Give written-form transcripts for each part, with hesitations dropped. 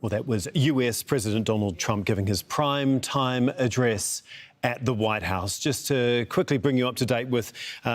Well, that was US President Donald Trump giving his prime time address at the White House. Just to quickly bring you up to date with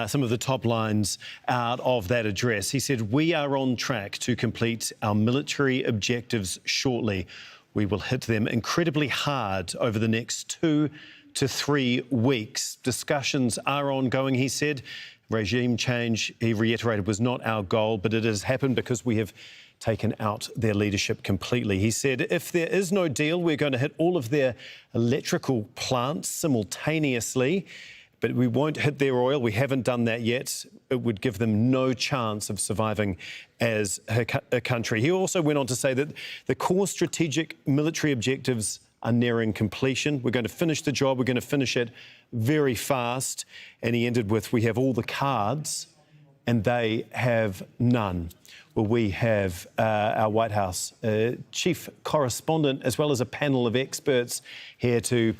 some of the top lines out of that address. He said, "We are on track to complete our military objectives shortly. We will hit them incredibly hard over the next 2 to 3 weeks. Discussions are ongoing," he said. Regime change, he reiterated, was not our goal, but it has happened because we have taken out their leadership completely. He said, if there is no deal, we're going to hit all of their electrical plants simultaneously, but we won't hit their oil. We haven't done that yet. It would give them no chance of surviving as a country. He also went on to say that the core strategic military objectives are nearing completion. We're going to finish the job. We're going to finish it very fast. And he ended with, we have all the cards and they have none. Well, we have our White House chief correspondent, as well as a panel of experts here to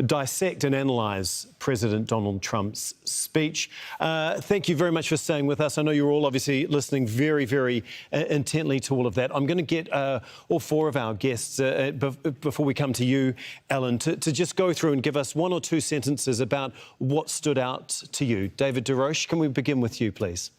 dissect and analyse President Donald Trump's speech. Thank you very much for staying with us. I know you're all obviously listening very, very intently to all of that. I'm going to get all four of our guests, before we come to you, Alan, to just go through and give us 1 or 2 sentences about what stood out to you. David Des Roches, can we begin with you, please?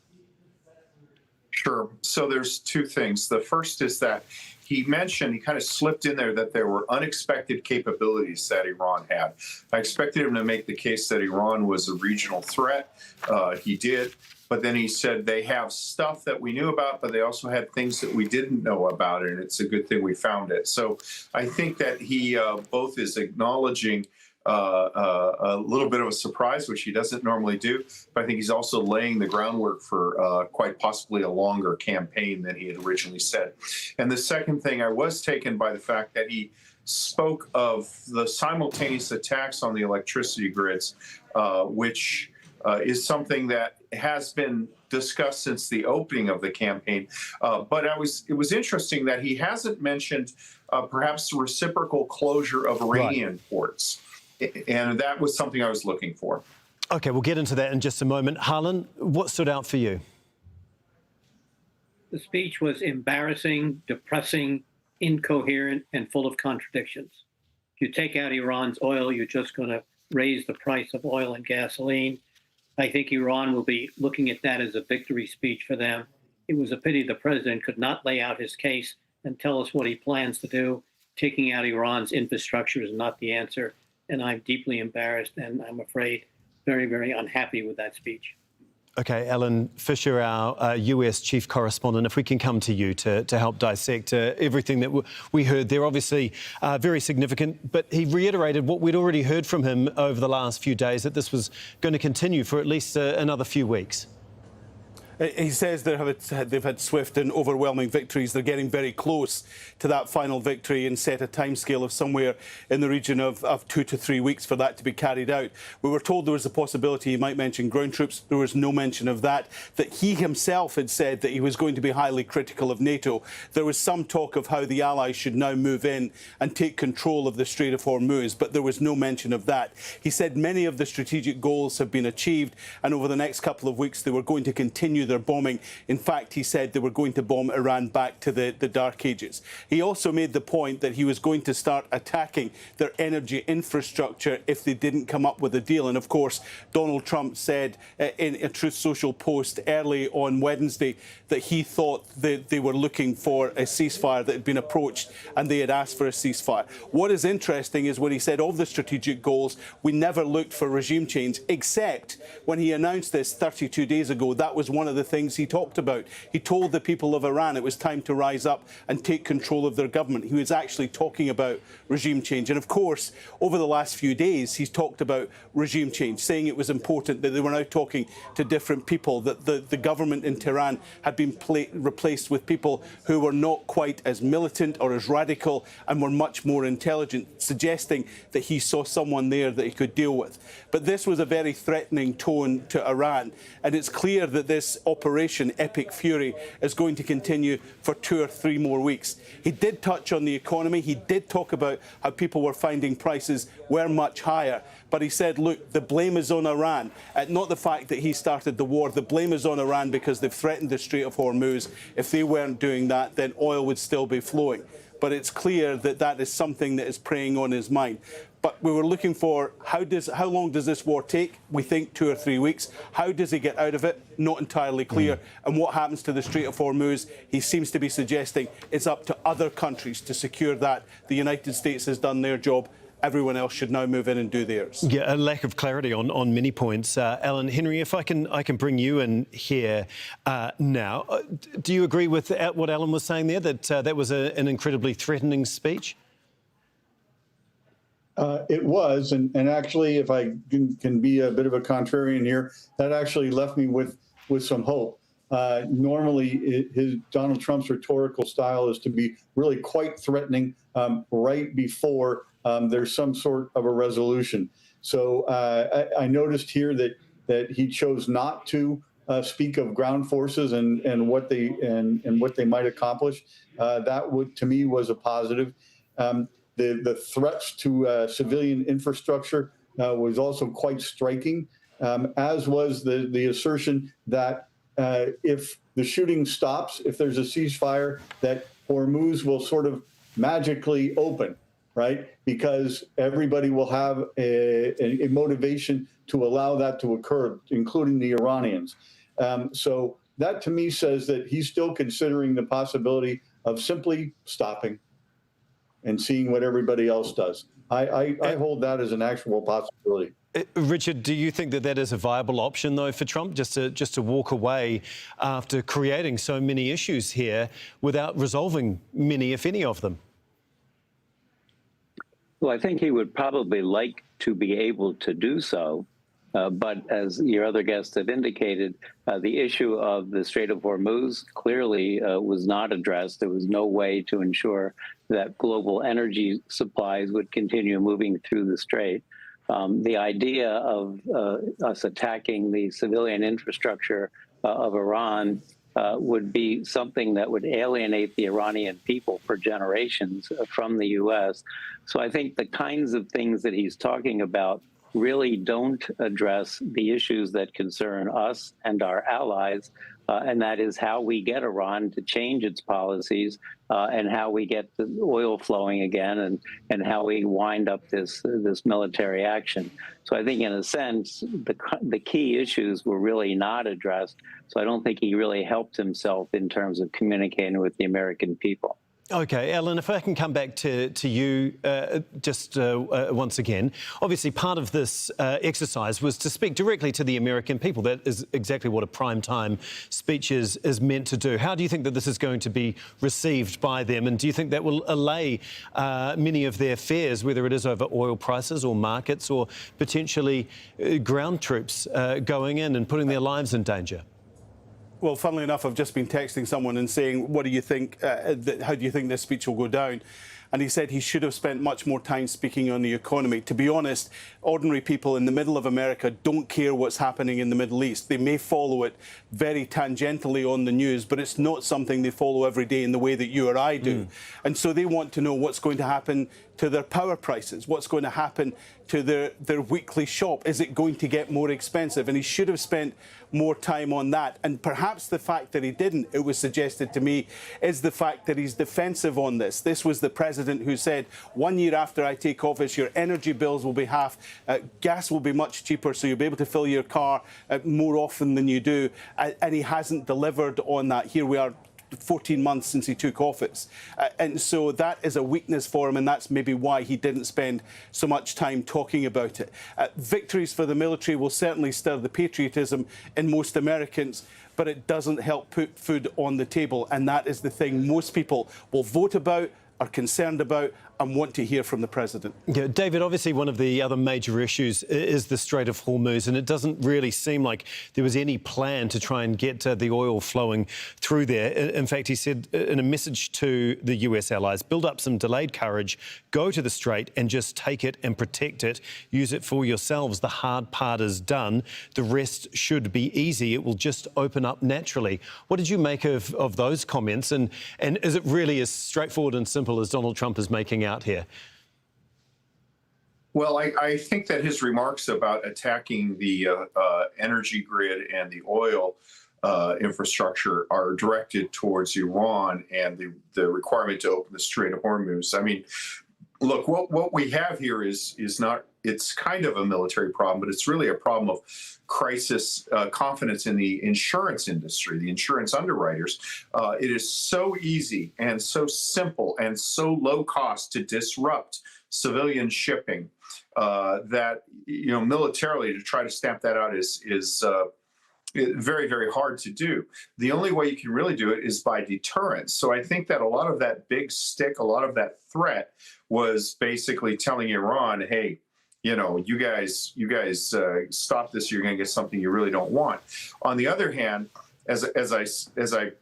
Sure. So there's 2 things. The first is that he kind of slipped in there that there were unexpected capabilities that Iran had. I expected him to make the case that Iran was a regional threat. He did. But then he said they have stuff that we knew about, but they also had things that we didn't know about, and it's a good thing we found it. So I think that he both is acknowledging a little bit of a surprise, which he doesn't normally do, but I think he's also laying the groundwork for quite possibly a longer campaign than he had originally said. And the second thing, I was taken by the fact that he spoke of the simultaneous attacks on the electricity grids, which is something that has been discussed since the opening of the campaign. But it was interesting that he hasn't mentioned perhaps the reciprocal closure of Iranian ports. And that was something I was looking for. OK, we'll get into that in just a moment. Harlan, what stood out for you? The speech was embarrassing, depressing, incoherent, and full of contradictions. If you take out Iran's oil, you're just going to raise the price of oil and gasoline. I think Iran will be looking at that as a victory speech for them. It was a pity the president could not lay out his case and tell us what he plans to do. Taking out Iran's infrastructure is not the answer. And I'm deeply embarrassed and I'm afraid very, very unhappy with that speech. OK, Alan Fisher, our US chief correspondent, if we can come to you to help dissect everything that we heard there. Obviously very significant, but he reiterated what we'd already heard from him over the last few days, that this was going to continue for at least another few weeks. He says they've had swift and overwhelming victories. They're getting very close to that final victory and set a timescale of somewhere in the region of 2 to 3 weeks for that to be carried out. We were told there was a possibility he might mention ground troops. There was no mention of that. That he himself had said that he was going to be highly critical of NATO. There was some talk of how the allies should now move in and take control of the Strait of Hormuz, but there was no mention of that. He said many of the strategic goals have been achieved, and over the next couple of weeks they were going to continue their bombing. In fact, he said they were going to bomb Iran back to the Dark Ages. He also made the point that he was going to start attacking their energy infrastructure if they didn't come up with a deal. And of course, Donald Trump said in a Truth Social post early on Wednesday that he thought that they were looking for a ceasefire, that had been approached and they had asked for a ceasefire. What is interesting is when he said of the strategic goals, we never looked for regime change, except when he announced this 32 days ago. That was one of the things he talked about. He told the people of Iran it was time to rise up and take control of their government. He was actually talking about regime change. And of course, over the last few days, he's talked about regime change, saying it was important that they were now talking to different people, that the government in Tehran had been replaced with people who were not quite as militant or as radical and were much more intelligent, suggesting that he saw someone there that he could deal with. But this was a very threatening tone to Iran, and it's clear that this Operation Epic Fury is going to continue for 2 or 3 more weeks. He did touch on the economy. He did talk about how people were finding prices were much higher. But he said, look, the blame is on Iran, not the fact that he started the war. The blame is on Iran because they've threatened the Strait of Hormuz. If they weren't doing that, then oil would still be flowing. but it's clear that that is something that is preying on his mind. But we were looking for how long does this war take? We think 2 or 3 weeks. How does he get out of it? Not entirely clear. And what happens to the Strait of Hormuz? He seems to be suggesting it's up to other countries to secure that. The United States has done their job. Everyone else should now move in and do theirs. Yeah, a lack of clarity on many points. Alan, Henry, if I can bring you in here now. Do you agree with what Alan was saying there, that that was an incredibly threatening speech? It was, and actually, if I can be a bit of a contrarian here, that actually left me with some hope. Normally, Donald Trump's rhetorical style is to be really quite threatening right before there's some sort of a resolution. So I noticed here that he chose not to speak of ground forces and what they might accomplish. That to me was a positive. The threats to civilian infrastructure was also quite striking, as was the assertion that if the shooting stops, if there's a ceasefire, that Hormuz will sort of magically open, right? Because everybody will have a motivation to allow that to occur, including the Iranians. So that to me says that he's still considering the possibility of simply stopping and seeing what everybody else does. I hold that as an actual possibility. Richard, do you think that that is a viable option, though, for Trump, just to walk away after creating so many issues here without resolving many, if any, of them? Well, I think he would probably like to be able to do so. But as your other guests have indicated, the issue of the Strait of Hormuz clearly was not addressed. There was no way to ensure that global energy supplies would continue moving through the strait. The idea of us attacking the civilian infrastructure of Iran would be something that would alienate the Iranian people for generations from the U.S. So I think the kinds of things that he's talking about really don't address the issues that concern us and our allies, and that is how we get Iran to change its policies and how we get the oil flowing again and how we wind up this military action. So I think in a sense, the key issues were really not addressed. So I don't think he really helped himself in terms of communicating with the American people. OK, Alan, if I can come back to you once again. Obviously, part of this exercise was to speak directly to the American people. That is exactly what a primetime speech is meant to do. How do you think that this is going to be received by them? And do you think that will allay many of their fears, whether it is over oil prices or markets or potentially ground troops going in and putting their lives in danger? Well, funnily enough, I've just been texting someone and saying, what do you think, how do you think this speech will go down? And he said he should have spent much more time speaking on the economy. To be honest, ordinary people in the middle of America don't care what's happening in the Middle East. They may follow it very tangentially on the news, but it's not something they follow every day in the way that you or I do. And so they want to know what's going to happen to their power prices, what's going to happen to their weekly shop. Is it going to get more expensive? And he should have spent more time on that. And perhaps the fact that he didn't, it was suggested to me, is the fact that he's defensive on this. This was the president who said, 1 year after I take office, your energy bills will be half, gas will be much cheaper, so you'll be able to fill your car more often than you do. And he hasn't delivered on that. Here we are, 14 months since he took office. And so that is a weakness for him, and that's maybe why he didn't spend so much time talking about it. Victories for the military will certainly stir the patriotism in most Americans, but it doesn't help put food on the table. And that is the thing most people will vote about, are concerned about, and want to hear from the president. Yeah, David, obviously one of the other major issues is the Strait of Hormuz, and it doesn't really seem like there was any plan to try and get the oil flowing through there. In fact, he said in a message to the US allies, build up some delayed courage, go to the Strait and just take it and protect it. Use it for yourselves. The hard part is done. The rest should be easy. It will just open up naturally. What did you make of those comments? And is it really as straightforward and simple as Donald Trump is making out here? Well, I think that his remarks about attacking the energy grid and the oil infrastructure are directed towards Iran and the requirement to open the Strait of Hormuz. I mean, look, what we have here is not, it's kind of a military problem, but it's really a problem of crisis confidence in the insurance industry, the insurance underwriters. It is so easy and so simple and so low cost to disrupt civilian shipping that, you know, militarily to try to stamp that out is very, very hard to do. The only way you can really do it is by deterrence. So I think that a lot of that big stick, a lot of that threat was basically telling Iran, hey, you know, you guys stop this, you're going to get something you really don't want. On the other hand, as I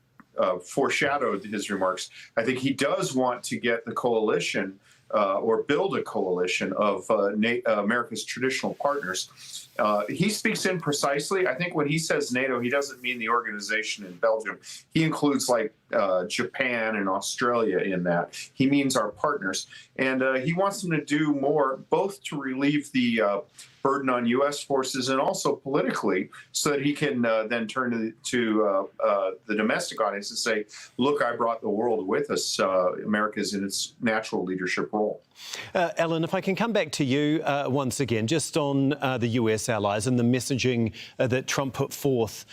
foreshadowed his remarks, I think he does want to get the coalition or build a coalition of America's traditional partners. He speaks imprecisely. I think when he says NATO, he doesn't mean the organization in Belgium. He includes like Japan and Australia in that. He means our partners. And he wants them to do more, both to relieve the burden on U.S. forces and also politically, so that he can then turn to the domestic audience and say, look, I brought the world with us. America's in its natural leadership role. Ellen, if I can come back to you once again, just on the US allies and the messaging that Trump put forth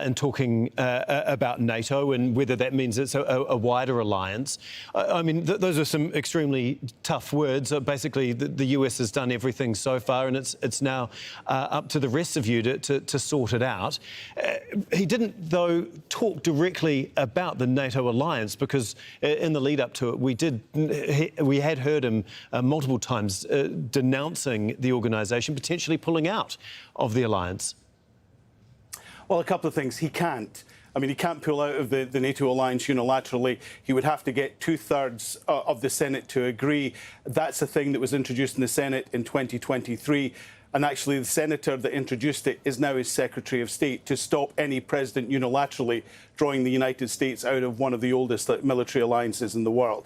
in talking about NATO and whether that means it's a wider alliance. I mean, those are some extremely tough words. Basically, the US has done everything so far, and it's now up to the rest of you to sort it out. He didn't, though, talk directly about the NATO alliance, because in the lead up to it, we had heard him multiple times denouncing the organisation, potentially pulling out of the alliance. Well, a couple of things. He can't. I mean, he can't pull out of the NATO alliance unilaterally. He would have to get 2/3 of the Senate to agree. That's a thing that was introduced in the Senate in 2023. And actually, the senator that introduced it is now his Secretary of State, to stop any president unilaterally drawing the United States out of one of the oldest military alliances in the world.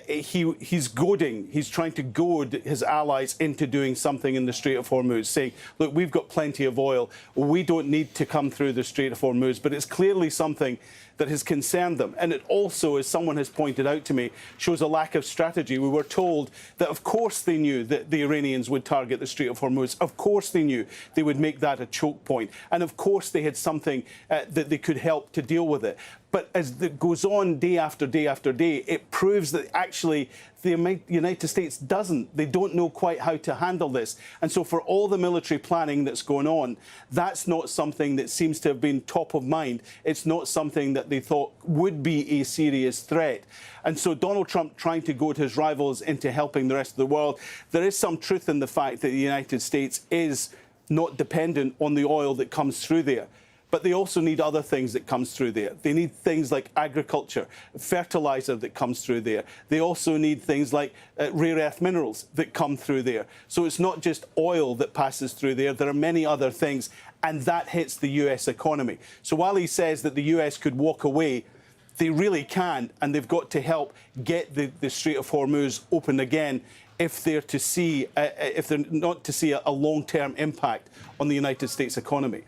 He's goading, he's trying to goad his allies into doing something in the Strait of Hormuz, saying, look, we've got plenty of oil, we don't need to come through the Strait of Hormuz. But it's clearly something that has concerned them. And it also, as someone has pointed out to me, shows a lack of strategy. We were told that, of course, they knew that the Iranians would target the Strait of Hormuz. Of course, they knew they would make that a choke point. And of course, they had something that they could help to deal with it. But as it goes on day after day after day, it proves that actually the United States doesn't. They don't know quite how to handle this. And so for all the military planning that's going on, that's not something that seems to have been top of mind. It's not something that they thought would be a serious threat. And so Donald Trump trying to goad his rivals into helping the rest of the world, there is some truth in the fact that the United States is not dependent on the oil that comes through there. But they also need other things that comes through there. They need things like agriculture, fertilizer that comes through there. They also need things like rare earth minerals that come through there. So it's not just oil that passes through there. There are many other things, and that hits the US economy. So while he says that the US could walk away, they really can, and they've got to help get the Strait of Hormuz open again if they're not to see a long-term impact on the United States economy.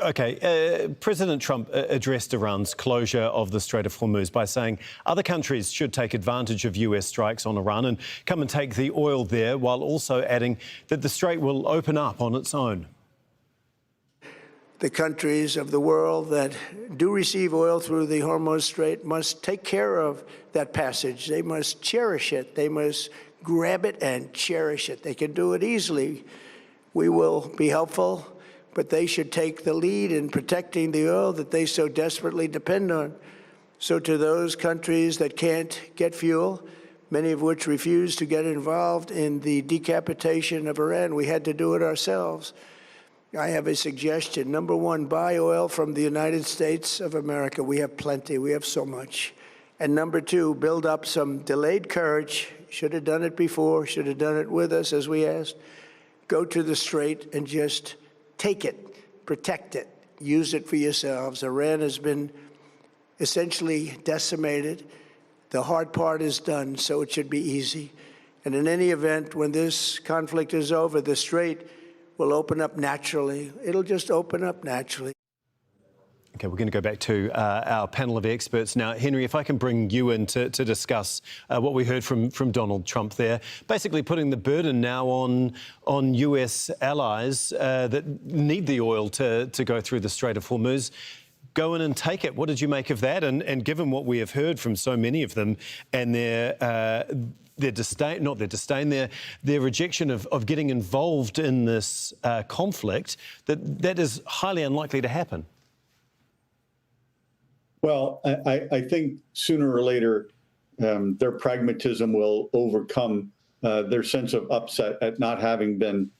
OK, President Trump addressed Iran's closure of the Strait of Hormuz by saying other countries should take advantage of US strikes on Iran and come and take the oil there, while also adding that the strait will open up on its own. The countries of the world that do receive oil through the Hormuz Strait must take care of that passage. They must cherish it. They must grab it and cherish it. They can do it easily. We will be helpful, but they should take the lead in protecting the oil that they so desperately depend on. So to those countries that can't get fuel, many of which refuse to get involved in the decapitation of Iran, we had to do it ourselves. I have a suggestion. Number one, buy oil from the United States of America. We have plenty. We have so much. And number two, build up some delayed courage. Should have done it before. Should have done it with us, as we asked. Go to the strait and just take it, protect it, use it for yourselves. Iran has been essentially decimated. The hard part is done, so it should be easy. And in any event, when this conflict is over, the strait will open up naturally. It'll just open up naturally. Okay, we're going to go back to our panel of experts now. Henry, if I can bring you in to discuss what we heard from Donald Trump there, basically putting the burden now on US allies that need the oil to go through the Strait of Hormuz. Go in and take it. What did you make of that? And given what we have heard from so many of them and their disdain, not their disdain, their rejection of getting involved in this conflict, that is highly unlikely to happen. Well, I think sooner or later their pragmatism will overcome their sense of upset at not having been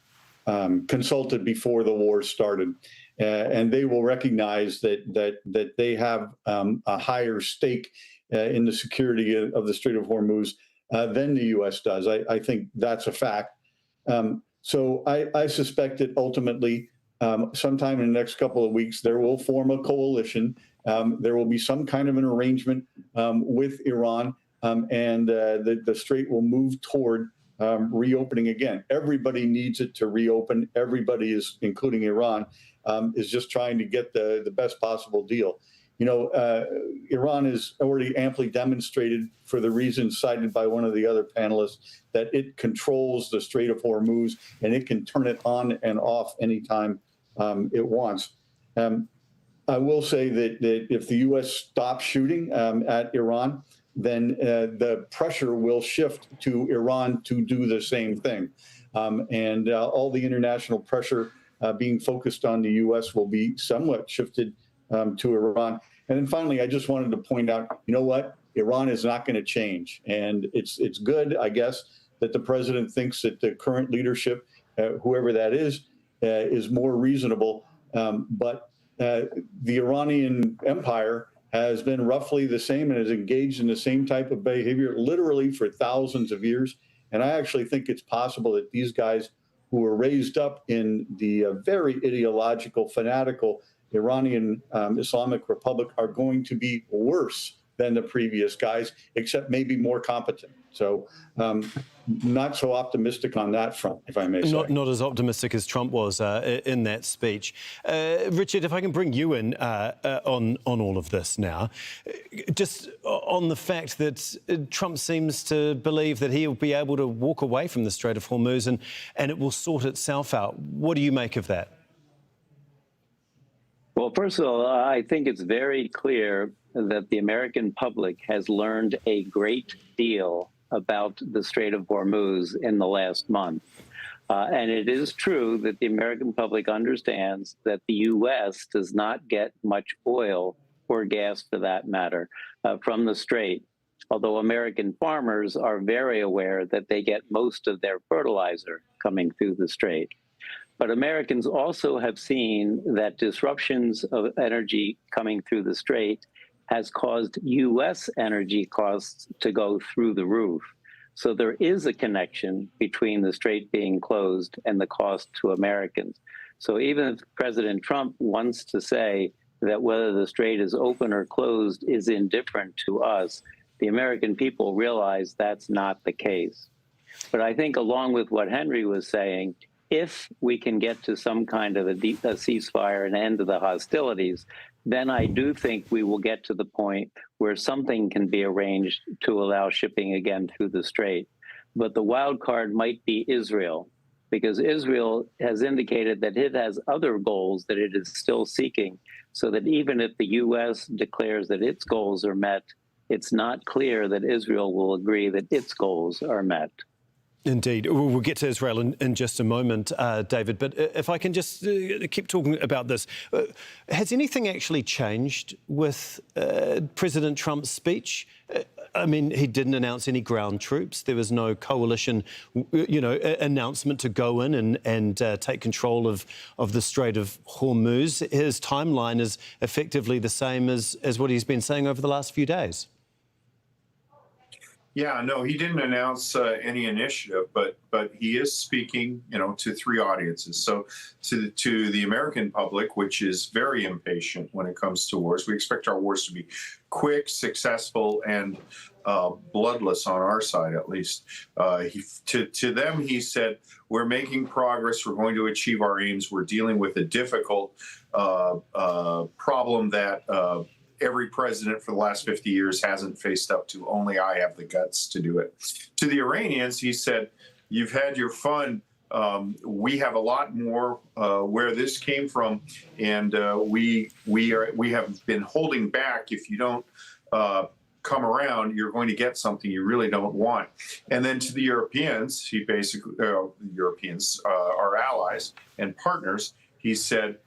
consulted before the war started, and they will recognize that they have a higher stake in the security of the Strait of Hormuz than the U.S. does. I think that's a fact. So I suspect that ultimately, sometime in the next couple of weeks, there will form a coalition. There will be some kind of an arrangement with Iran, and the strait will move toward reopening again. Everybody needs it to reopen. Everybody is, including Iran, is just trying to get the best possible deal. You know, Iran has already amply demonstrated, for the reasons cited by one of the other panelists, that it controls the Strait of Hormuz and it can turn it on and off anytime it wants. I will say that if the U.S. stops shooting at Iran, then the pressure will shift to Iran to do the same thing. And all the international pressure being focused on the U.S. will be somewhat shifted to Iran. And then finally, I just wanted to point out, you know what? Iran is not going to change. And it's good, I guess, that the president thinks that the current leadership, whoever that is more reasonable. But the Iranian empire has been roughly the same and is engaged in the same type of behavior literally for thousands of years. And I actually think it's possible that these guys who were raised up in the very ideological, fanatical Iranian Islamic Republic are going to be worse than the previous guys, except maybe more competent. So not so optimistic on that front, if I may say. Not as optimistic as Trump was in that speech. Richard, if I can bring you in on all of this now, just on the fact that Trump seems to believe that he'll be able to walk away from the Strait of Hormuz and it will sort itself out. What do you make of that? Well, first of all, I think it's very clear that the American public has learned a great deal about the Strait of Hormuz in the last month. And it is true that the American public understands that the U.S. does not get much oil or gas, for that matter, from the Strait, although American farmers are very aware that they get most of their fertilizer coming through the Strait. But Americans also have seen that disruptions of energy coming through the Strait has caused U.S. energy costs to go through the roof. So there is a connection between the Strait being closed and the cost to Americans. So even if President Trump wants to say that whether the Strait is open or closed is indifferent to us, the American people realize that's not the case. But I think along with what Henry was saying, if we can get to some kind of a ceasefire and end to the hostilities, then I do think we will get to the point where something can be arranged to allow shipping again through the Strait. But the wild card might be Israel, because Israel has indicated that it has other goals that it is still seeking, so that even if the U.S. declares that its goals are met, it's not clear that Israel will agree that its goals are met. Indeed. We'll get to Israel in just a moment, David, but if I can just keep talking about this. Has anything actually changed with President Trump's speech? I mean, he didn't announce any ground troops. There was no coalition, announcement to go in and take control of the Strait of Hormuz. His timeline is effectively the same as what he's been saying over the last few days. Yeah, no, he didn't announce any initiative, but he is speaking, to three audiences. So to the American public, which is very impatient when it comes to wars. We expect our wars to be quick, successful, and bloodless on our side, at least. To them, he said, we're making progress. We're going to achieve our aims. We're dealing with a difficult problem that every president for the last 50 years hasn't faced up to. Only I have the guts to do it. To the Iranians, he said, "You've had your fun. We have a lot more where this came from, and we have been holding back. If you don't come around, you're going to get something you really don't want." And then to the Europeans, he basically Europeans, our allies and partners, he said,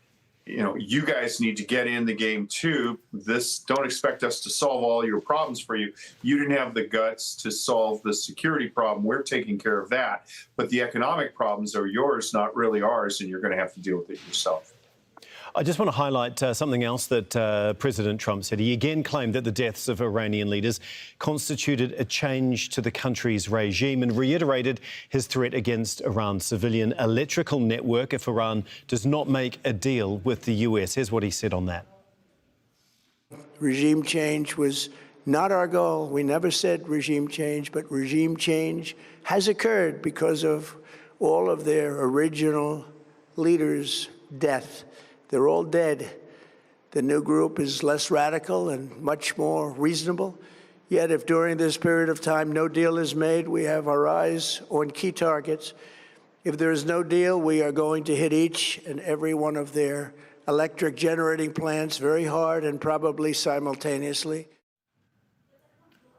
you guys need to get in the game too. Don't expect us to solve all your problems for you. You didn't have the guts to solve the security problem. We're taking care of that. But the economic problems are yours, not really ours, and you're going to have to deal with it yourself. I just want to highlight something else that President Trump said. He again claimed that the deaths of Iranian leaders constituted a change to the country's regime and reiterated his threat against Iran's civilian electrical network if Iran does not make a deal with the US. Here's what he said on that. Regime change was not our goal. We never said regime change, but regime change has occurred because of all of their original leaders' death. They're all dead. The new group is less radical and much more reasonable. Yet if during this period of time no deal is made, we have our eyes on key targets. If there is no deal, we are going to hit each and every one of their electric generating plants very hard and probably simultaneously.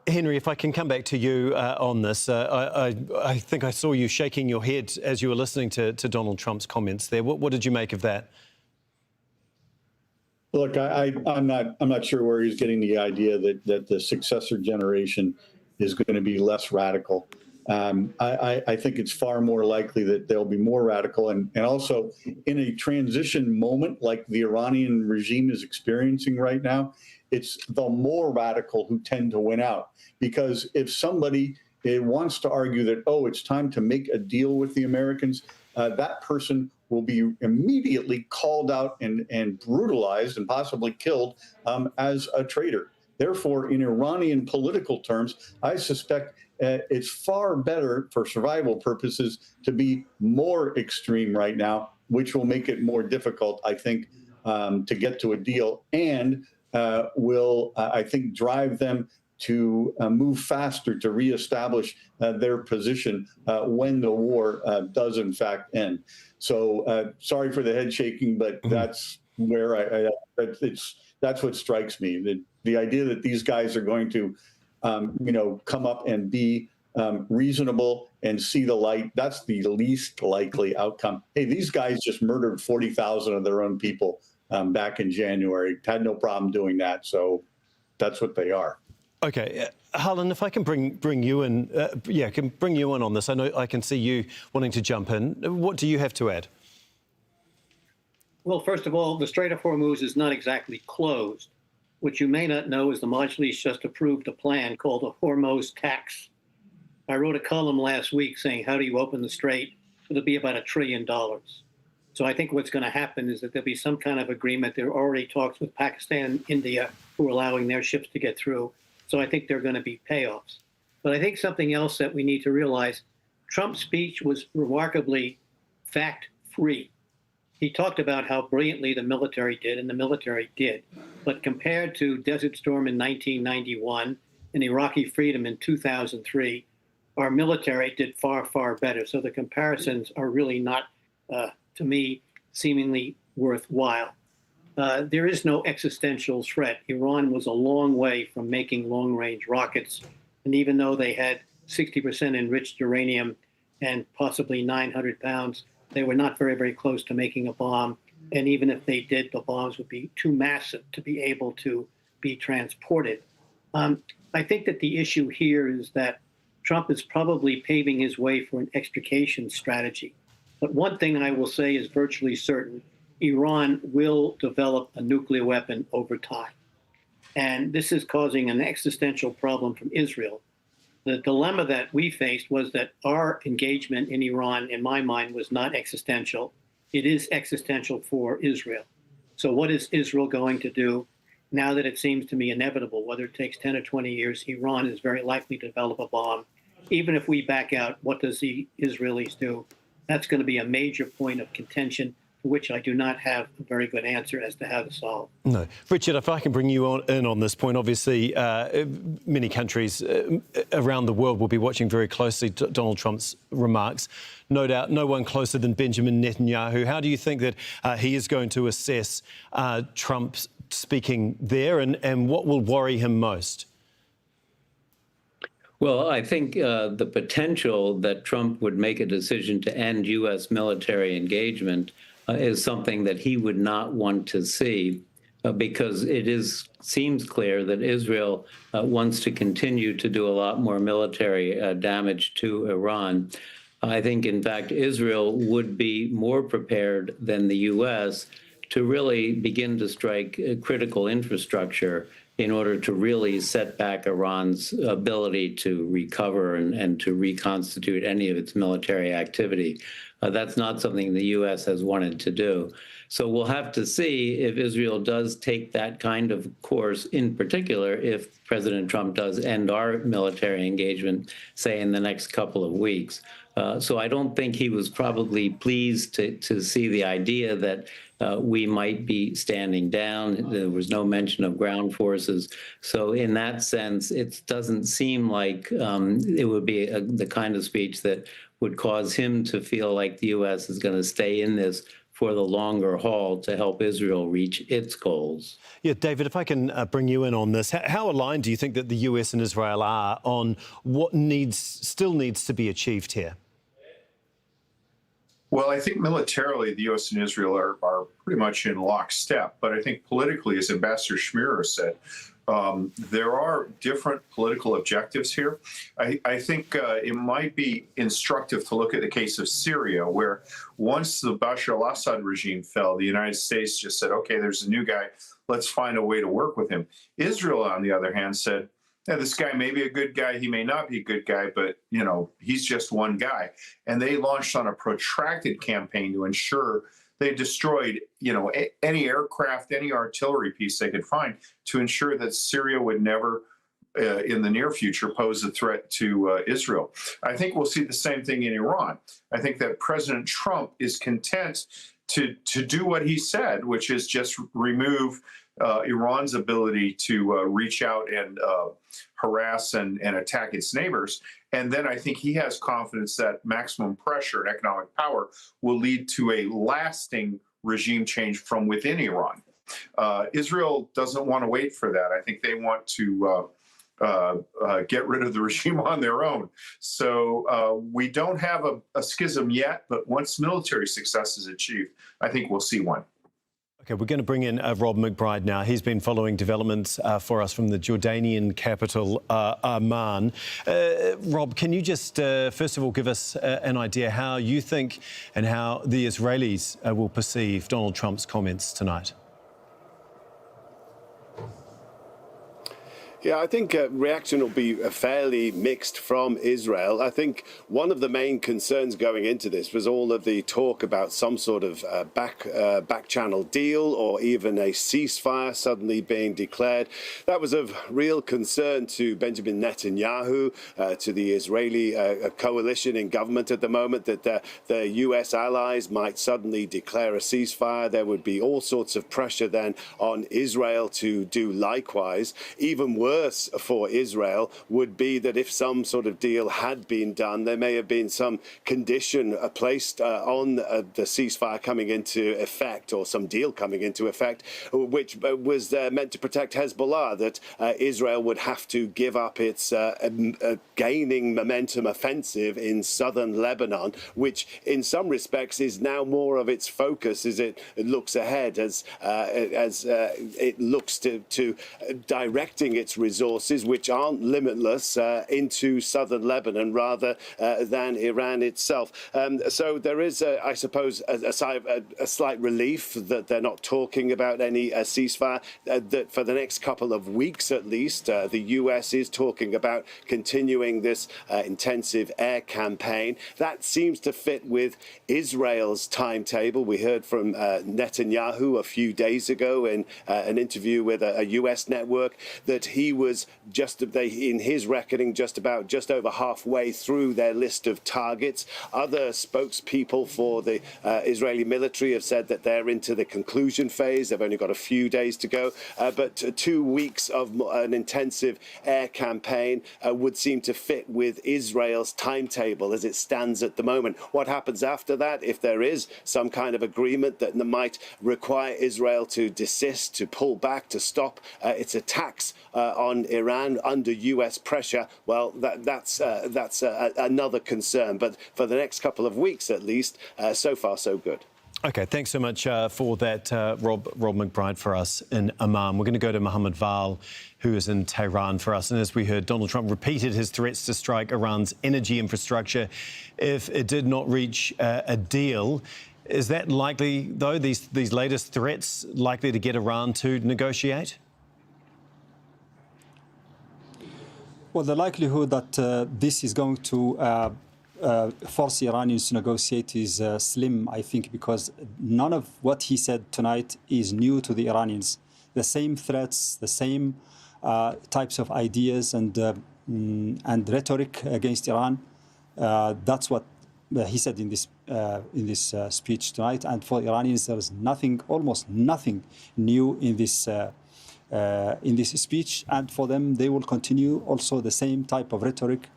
Henry, if I can come back to you on this, I think I saw you shaking your head as you were listening to Donald Trump's comments there. What did you make of that? Look, I'm not sure where he's getting the idea that the successor generation is going to be less radical. I think it's far more likely that they'll be more radical, and also in a transition moment like the Iranian regime is experiencing right now, it's the more radical who tend to win out. Because if somebody wants to argue that, oh, it's time to make a deal with the Americans, that person will be immediately called out and brutalized and possibly killed as a traitor. Therefore, in Iranian political terms, I suspect it's far better for survival purposes to be more extreme right now, which will make it more difficult, I think, to get to a deal and will, I think, drive them to move faster to reestablish their position when the war does in fact end. So sorry for the head shaking, but that's where that's what strikes me. The idea that these guys are going to, come up and be reasonable and see the light, that's the least likely outcome. Hey, these guys just murdered 40,000 of their own people back in January, had no problem doing that. So that's what they are. Okay, Harlan, if I can bring you in, can bring you in on this. I know I can see you wanting to jump in. What do you have to add? Well, first of all, the Strait of Hormuz is not exactly closed. What you may not know is the Majlis just approved a plan called a Hormuz tax. I wrote a column last week saying, how do you open the strait? It'll be about $1 trillion. So I think what's going to happen is that there'll be some kind of agreement. There are already talks with Pakistan and India who are allowing their ships to get through. So I think there are going to be payoffs. But I think something else that we need to realize, Trump's speech was remarkably fact-free. He talked about how brilliantly the military did, and the military did. But compared to Desert Storm in 1991 and Iraqi freedom in 2003, our military did far, far better. So the comparisons are really not, to me, seemingly worthwhile. There is no existential threat. Iran was a long way from making long-range rockets. And even though they had 60% enriched uranium and possibly 900 pounds, they were not very, very close to making a bomb. And even if they did, the bombs would be too massive to be able to be transported. I think that the issue here is that Trump is probably paving his way for an extrication strategy. But one thing I will say is virtually certain. Iran will develop a nuclear weapon over time. And this is causing an existential problem from Israel. The dilemma that we faced was that our engagement in Iran, in my mind, was not existential. It is existential for Israel. So what is Israel going to do now that it seems to me inevitable? Whether it takes 10 or 20 years, Iran is very likely to develop a bomb. Even if we back out, what does the Israelis do? That's going to be a major point of contention which I do not have a very good answer as to how to solve. No. Richard, if I can bring you in on this point, obviously many countries around the world will be watching very closely Donald Trump's remarks. No doubt no one closer than Benjamin Netanyahu. How do you think that he is going to assess Trump speaking there, and what will worry him most? Well, I think the potential that Trump would make a decision to end U.S. military engagement is something that he would not want to see, because seems clear that Israel wants to continue to do a lot more military damage to Iran. I think, in fact, Israel would be more prepared than the U.S. to really begin to strike critical infrastructure in order to really set back Iran's ability to recover and to reconstitute any of its military activity. That's not something the U.S. has wanted to do. So we'll have to see if Israel does take that kind of course, in particular, if President Trump does end our military engagement, say, in the next couple of weeks. So I don't think he was probably pleased to see the idea that we might be standing down. There was no mention of ground forces. So in that sense, it doesn't seem like it would be the kind of speech that would cause him to feel like the U.S. is going to stay in this for the longer haul to help Israel reach its goals. Yeah, David, if I can bring you in on this, how aligned do you think that the US and Israel are on what still needs to be achieved here? Well, I think militarily, the U.S. and Israel are pretty much in lockstep. But I think politically, as Ambassador Schmierer said, there are different political objectives here. I think it might be instructive to look at the case of Syria, where once the Bashar al-Assad regime fell, the United States just said, okay, there's a new guy. Let's find a way to work with him. Israel, on the other hand, said, yeah, this guy may be a good guy, he may not be a good guy, but, you know, he's just one guy. And they launched on a protracted campaign to ensure they destroyed, you know, any aircraft, any artillery piece they could find to ensure that Syria would never, in the near future, pose a threat to Israel. I think we'll see the same thing in Iran. I think that President Trump is content to do what he said, which is just remove Iran's ability to reach out and harass and attack its neighbors. And then I think he has confidence that maximum pressure and economic power will lead to a lasting regime change from within Iran. Israel doesn't want to wait for that. I think they want to get rid of the regime on their own. So we don't have a schism yet, but once military success is achieved, I think we'll see one. OK, we're going to bring in Rob McBride now. He's been following developments for us from the Jordanian capital, Amman. Rob, can you just, first of all, give us an idea how you think and how the Israelis will perceive Donald Trump's comments tonight? Yeah, I think reaction will be fairly mixed from Israel. I think one of the main concerns going into this was all of the talk about some sort of back channel deal or even a ceasefire suddenly being declared. That was of real concern to Benjamin Netanyahu, to the Israeli coalition in government at the moment, that the US allies might suddenly declare a ceasefire. There would be all sorts of pressure then on Israel to do likewise. Even worse for Israel would be that if some sort of deal had been done, there may have been some condition placed on the ceasefire coming into effect, or some deal coming into effect, which was meant to protect Hezbollah, that Israel would have to give up its gaining momentum offensive in southern Lebanon, which in some respects is now more of its focus as it looks ahead, as it looks to directing its resources, which aren't limitless, into southern Lebanon rather than Iran itself. So there is, I suppose, a slight relief that they're not talking about any ceasefire, that for the next couple of weeks at least, the US is talking about continuing this intensive air campaign. That seems to fit with Israel's timetable. We heard from Netanyahu a few days ago in an interview with a US network that he he was in his reckoning, just over halfway through their list of targets. Other spokespeople for the Israeli military have said that they're into the conclusion phase. They've only got a few days to go, but 2 weeks of an intensive air campaign would seem to fit with Israel's timetable as it stands at the moment. What happens after that, if there is some kind of agreement that might require Israel to desist, to pull back, to stop its attacks on Iran under US pressure, well, that's another concern. But for the next couple of weeks at least, so far so good. OK, thanks so much for that, Rob McBride, for us in Amman. We're going to go to Mohammed Val, who is in Tehran for us. And as we heard, Donald Trump repeated his threats to strike Iran's energy infrastructure if it did not reach a deal. Is that likely, though, these latest threats likely to get Iran to negotiate? Well, the likelihood that this is going to force the Iranians to negotiate is slim, I think, because none of what he said tonight is new to the Iranians. The same threats, the same types of ideas and rhetoric against Iran. That's what he said in this speech tonight. And for Iranians, there is almost nothing new in this speech. And for them, they will continue also the same type of rhetoric.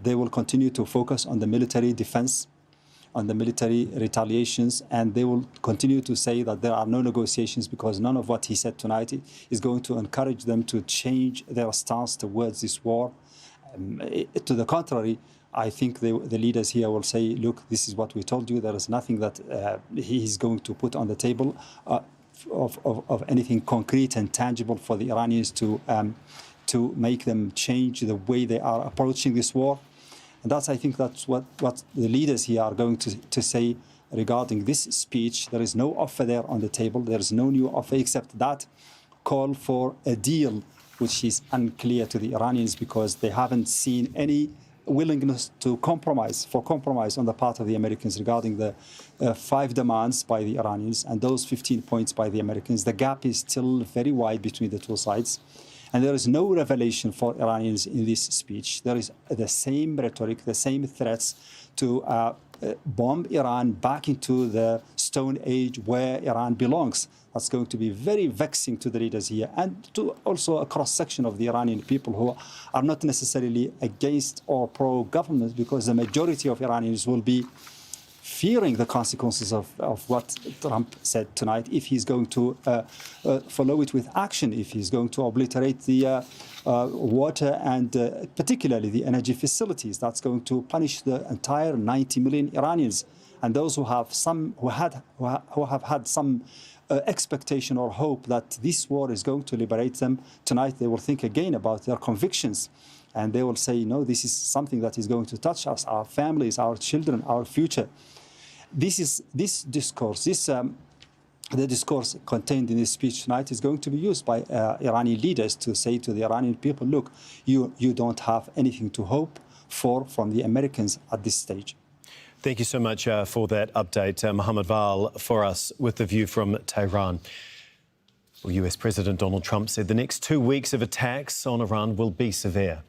They will continue to focus on the military defense, on the military retaliations, and they will continue to say that there are no negotiations because none of what he said tonight is going to encourage them to change their stance towards this war. To the contrary, I think the leaders here will say, look, this is what we told you. There is nothing that he is going to put on the table of anything concrete and tangible for the Iranians to make them change the way they are approaching this war. And I think that's what the leaders here are going to say regarding this speech. There is no offer there on the table. There is no new offer except that call for a deal, which is unclear to the Iranians because they haven't seen any willingness to compromise on the part of the Americans regarding the 5 demands by the Iranians and those 15 points by the Americans. The gap is still very wide between the two sides. And there is no revelation for Iranians in this speech. There is the same rhetoric, the same threats to bomb Iran back into the Stone Age where Iran belongs. That's going to be very vexing to the leaders here and to also a cross-section of the Iranian people who are not necessarily against or pro-government because the majority of Iranians will be fearing the consequences of what Trump said tonight if he's going to follow it with action, if he's going to obliterate the water and particularly the energy facilities. That's going to punish the entire 90 million Iranians and those who have had some expectation or hope that this war is going to liberate them. Tonight they will think again about their convictions. And they will say, no, this is something that is going to touch us, our families, our children, our future. This discourse, the discourse contained in this speech tonight is going to be used by Iranian leaders to say to the Iranian people, look, you don't have anything to hope for from the Americans at this stage. Thank you so much for that update, Mohammed Val, for us with the view from Tehran. Well, US President Donald Trump said the next 2 weeks of attacks on Iran will be severe.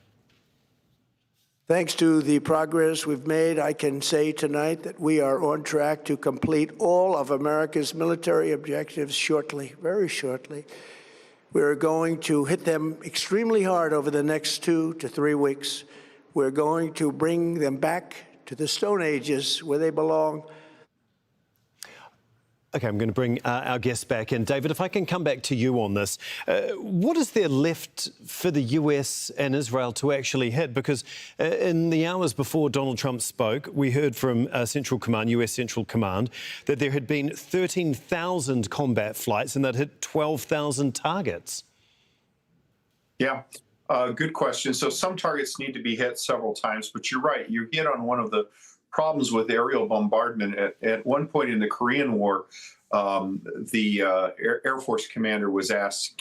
Thanks to the progress we've made, I can say tonight that we are on track to complete all of America's military objectives shortly, very shortly. We're going to hit them extremely hard over the next 2 to 3 weeks. We're going to bring them back to the Stone Ages where they belong. OK, I'm going to bring our guests back in. David, if I can come back to you on this, what is there left for the US and Israel to actually hit? Because in the hours before Donald Trump spoke, we heard from Central Command, US Central Command, that there had been 13,000 combat flights and that hit 12,000 targets. Yeah, good question. So some targets need to be hit several times, but you're right. You hit on one of the problems with aerial bombardment. At one point in the Korean War, the Air Force commander was asked,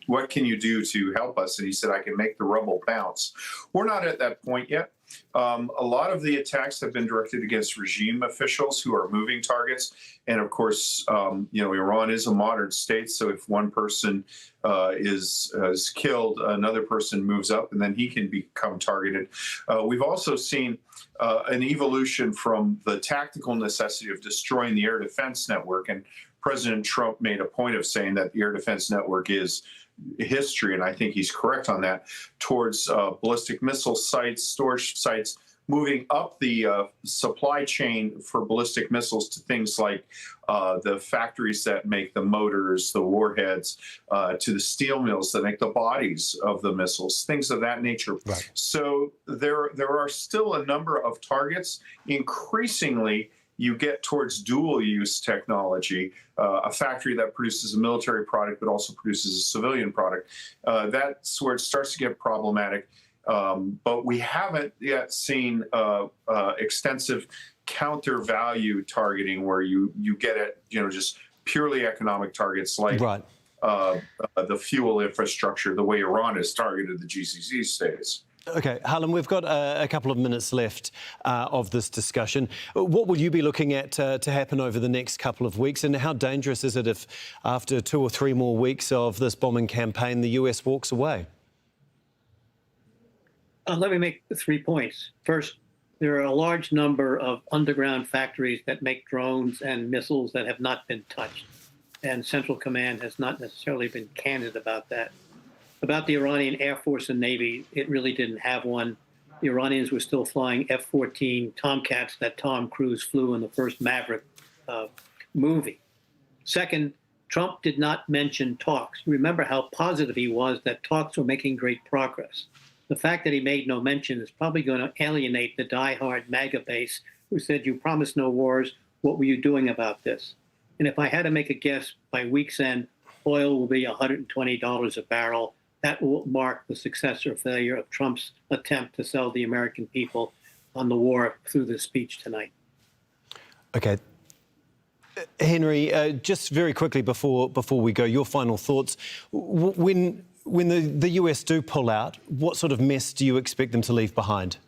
what can you do to help us? And he said, I can make the rubble bounce. We're not at that point yet. A lot of the attacks have been directed against regime officials who are moving targets. And of course, Iran is a modern state. So if one person is killed, another person moves up and then he can become targeted. We've also seen an evolution from the tactical necessity of destroying the air defense network. And President Trump made a point of saying that the air defense network is history, and I think he's correct on that, towards ballistic missile sites, storage sites, moving up the supply chain for ballistic missiles to things like the factories that make the motors, the warheads, to the steel mills that make the bodies of the missiles, things of that nature. Right. So there are still a number of targets. Increasingly, you get towards dual-use technology, a factory that produces a military product but also produces a civilian product. That's where it starts to get problematic. But we haven't yet seen extensive counter-value targeting where you get at just purely economic targets like Right. The fuel infrastructure, the way Iran has targeted the GCC states. OK, Harlan, we've got a couple of minutes left of this discussion. What will you be looking at to happen over the next couple of weeks? And how dangerous is it if, after 2 or 3 more weeks of this bombing campaign, the US walks away? Let me make 3 points. First, there are a large number of underground factories that make drones and missiles that have not been touched. And Central Command has not necessarily been candid about that. About the Iranian Air Force and Navy, it really didn't have one. The Iranians were still flying F-14 Tomcats that Tom Cruise flew in the first Maverick movie. Second, Trump did not mention talks. Remember how positive he was that talks were making great progress. The fact that he made no mention is probably going to alienate the diehard MAGA base who said, "You promised no wars. What were you doing about this?" And if I had to make a guess, by week's end, oil will be $120 a barrel. That will mark the success or failure of Trump's attempt to sell the American people on the war through this speech tonight. OK. Henry, just very quickly before we go, your final thoughts. When the US do pull out, what sort of mess do you expect them to leave behind?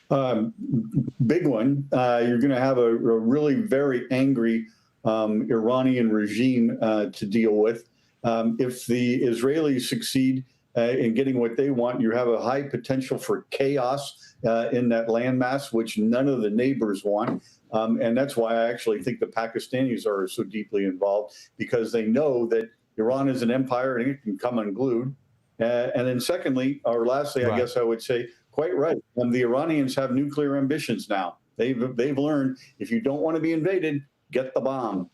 Big one. You're going to have a really very angry Iranian regime to deal with. If the Israelis succeed in getting what they want, you have a high potential for chaos in that landmass, which none of the neighbors want. And that's why I actually think the Pakistanis are so deeply involved, because they know that Iran is an empire and it can come unglued. And then secondly, or lastly, I guess I would say, quite right, the Iranians have nuclear ambitions now. They've learned if you don't want to be invaded, get the bomb.